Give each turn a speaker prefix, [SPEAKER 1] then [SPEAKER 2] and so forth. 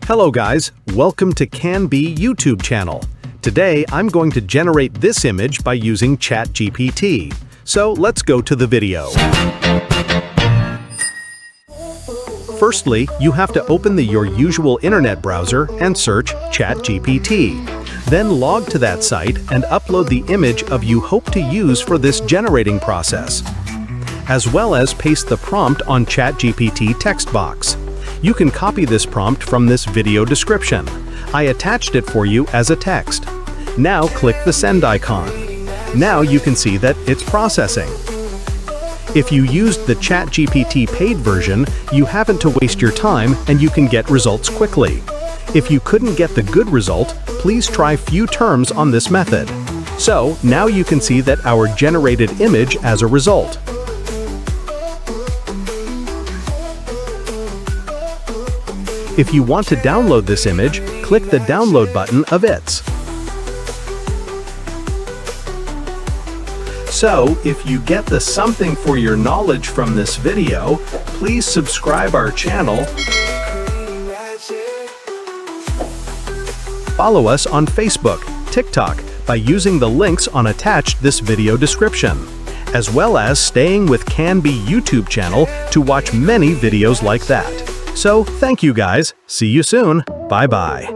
[SPEAKER 1] Hello guys, welcome to Can-Be YouTube channel. Today I'm going to generate this image by using ChatGPT. So let's go to the video. Firstly, you have to open your usual internet browser and search ChatGPT. Then log to that site and upload the image of you hope to use for this generating process, as well as paste the prompt on ChatGPT text box. You can copy this prompt from this video description. I attached it for you as a text. Now click the send icon. Now you can see that it's processing. If you used the ChatGPT paid version, you haven't to waste your time and you can get results quickly. If you couldn't get the good result, please try few terms on this method. So now you can see that our generated image as a result. If you want to download this image, click the download button of it. So, if you get the something for your knowledge from this video, please subscribe our channel. Follow us on Facebook, TikTok by using the links on attached this video description, as well as staying with Can-Be YouTube channel to watch many videos like that. So, thank you guys. See you soon. Bye-bye.